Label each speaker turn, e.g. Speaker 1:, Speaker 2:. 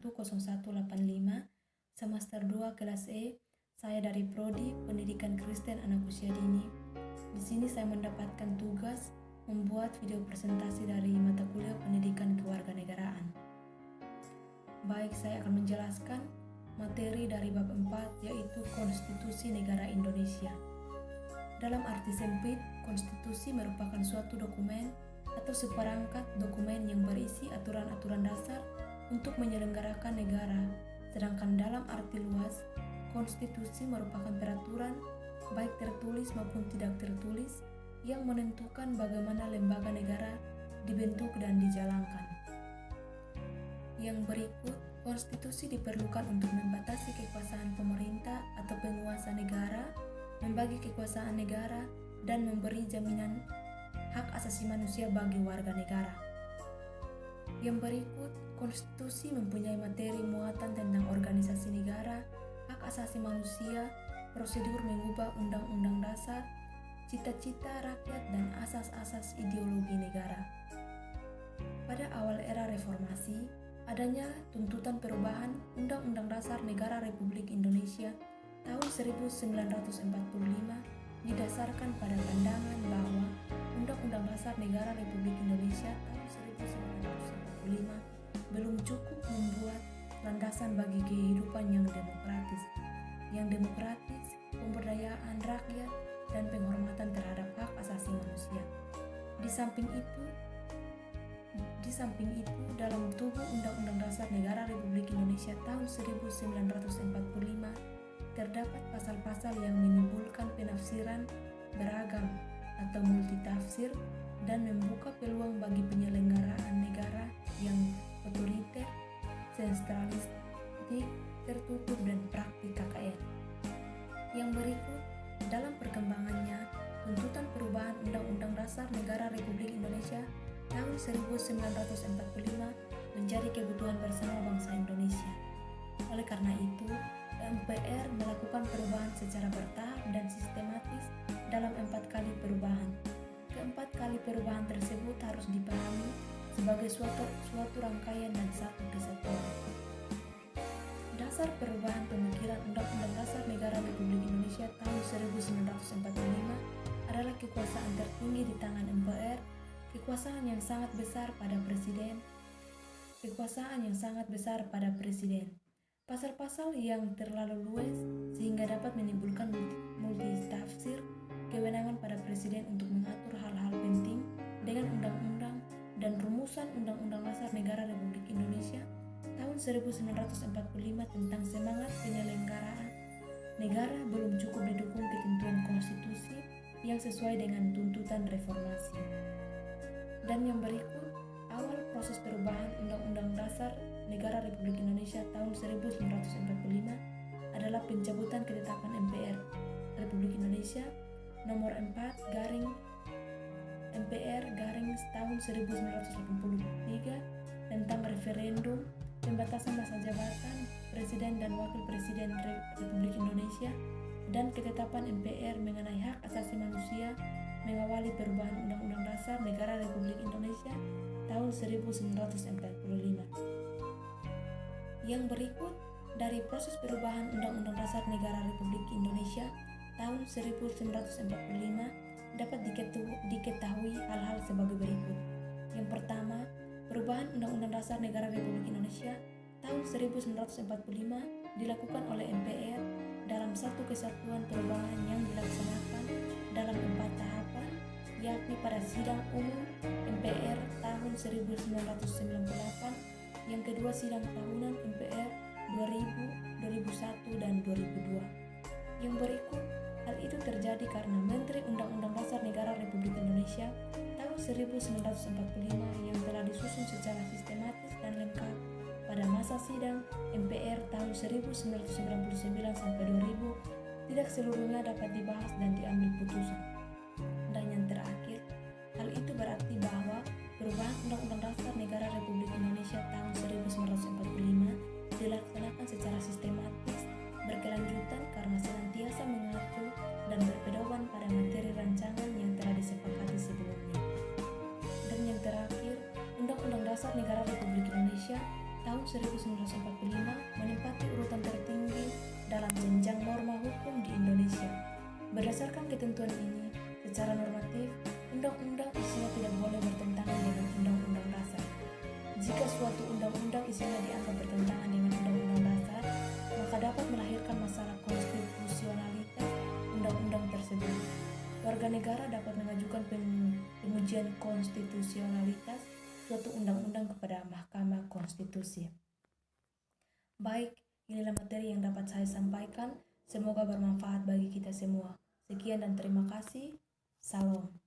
Speaker 1: 0185, semester 2 kelas E. Saya dari Prodi Pendidikan Kristen Anak Usia Dini. Di sini saya mendapatkan tugas membuat video presentasi dari mata kuliah Pendidikan Kewarganegaraan. Baik, saya akan menjelaskan materi dari bab 4, yaitu Konstitusi Negara Indonesia. Dalam arti sempit, konstitusi merupakan suatu dokumen atau seperangkat dokumen yang berisi aturan-aturan dasar untuk menyelenggarakan negara. Sedangkan dalam arti luas, konstitusi merupakan peraturan, baik tertulis maupun tidak tertulis, yang menentukan bagaimana lembaga negara dibentuk dan dijalankan. Yang berikut, konstitusi diperlukan untuk membatasi kekuasaan pemerintah atau penguasa negara, membagi kekuasaan negara, dan memberi jaminan hak asasi manusia bagi warga negara. Yang berikut, konstitusi mempunyai materi muatan tentang organisasi negara, hak asasi manusia, prosedur mengubah undang-undang dasar, cita-cita rakyat, dan asas-asas ideologi negara. Pada awal era reformasi, adanya tuntutan perubahan Undang-Undang Dasar Negara Republik Indonesia tahun 1945 didasarkan pada pandangan bahwa Undang-Undang Dasar Negara Republik Indonesia tahun 1945 belum cukup membuat landasan bagi kehidupan yang demokratis, pemberdayaan rakyat, dan penghormatan terhadap hak asasi manusia. Di samping itu, dalam tubuh Undang-Undang Dasar Negara Republik Indonesia tahun 1945 terdapat pasal-pasal yang menimbulkan penafsiran beragam atau multitafsir dan membuka peluang bagi penyelenggaraan negara yang otoriter, sentralistik, tertutup, dan praktik KKN. Yang berikut, dalam perkembangannya, tuntutan perubahan Undang-Undang Dasar Negara Republik Indonesia tahun 1945 menjadi kebutuhan bersama bangsa Indonesia. Oleh karena itu, MPR melakukan perubahan secara bertahap dan sistematis dalam 4 kali perubahan. Keempat kali perubahan tersebut harus dipahami sebagai suatu rangkaian dan satu kesatuan. Dasar perubahan pemikiran Undang-Undang Dasar Negara Republik Indonesia tahun 1945 adalah kekuasaan tertinggi di tangan MPR, kekuasaan yang sangat besar pada presiden. Pasal-pasal yang terlalu luas sehingga dapat menimbulkan multitafsir, kewenangan pada presiden untuk mengatur hal-hal penting dengan undang-undang dan rumusan Undang-Undang Dasar Negara Republik Indonesia tahun 1945 tentang semangat penyelenggaraan negara belum cukup didukung ketentuan konstitusi yang sesuai dengan tuntutan reformasi. Dan yang berikut, awal proses perubahan Undang-Undang Dasar Negara Republik Indonesia tahun 1945 adalah pencabutan ketetapan MPR Republik Indonesia nomor 4/MPR tahun 1983 tentang referendum, pembatasan masa jabatan Presiden dan Wakil Presiden Republik Indonesia, dan ketetapan MPR mengenai hak asasi manusia mengawali perubahan Undang-Undang Dasar Negara Republik Indonesia tahun 1945. Yang berikut, dari proses perubahan Undang-Undang Dasar Negara Republik Indonesia tahun 1945 dapat diketahui hal-hal sebagai berikut. Yang pertama, perubahan Undang-Undang Dasar Negara Republik Indonesia tahun 1945 dilakukan oleh MPR dalam satu kesatuan perubahan yang dilaksanakan dalam 4 tahapan, yakni pada sidang umum MPR tahun 1998, yang kedua sidang tahunan MPR 2000, 2001, dan 2002. Yang berikut, hal itu terjadi karena Menteri Undang-Undang Dasar Negara Republik Indonesia tahun 1945 yang telah disusun secara sistematis dan lengkap pada masa sidang MPR tahun 1999 sampai 2000 tidak seluruhnya dapat dibahas dan diambil putusan. Dan yang terakhir, hal itu berarti bahwa perubahan Undang-Undang Dasar Negara Republik Indonesia tahun 1945 dilaksanakan secara sistematis, berkelanjutan karena senantiasa mengacu dan berpedoman pada materi rancangan yang telah disepakati sebelumnya. Dan yang terakhir, Undang-Undang Dasar Negara Republik Indonesia tahun 1945 menempati urutan tertinggi dalam jenjang norma hukum di Indonesia. Berdasarkan ketentuan ini, secara normatif, undang-undang isinya tidak boleh bertentangan dengan undang-undang dasar. Jika suatu undang-undang isinya dianggap bertentangan dengan undang-undang dasar, maka dapat melahirkan masalah konstitusionalitas undang-undang tersebut. Warga negara dapat mengajukan pengujian konstitusionalitas suatu undang-undang kepada Mahkamah Konstitusi. Baik, inilah materi yang dapat saya sampaikan. Semoga bermanfaat bagi kita semua. Sekian dan terima kasih. Salam.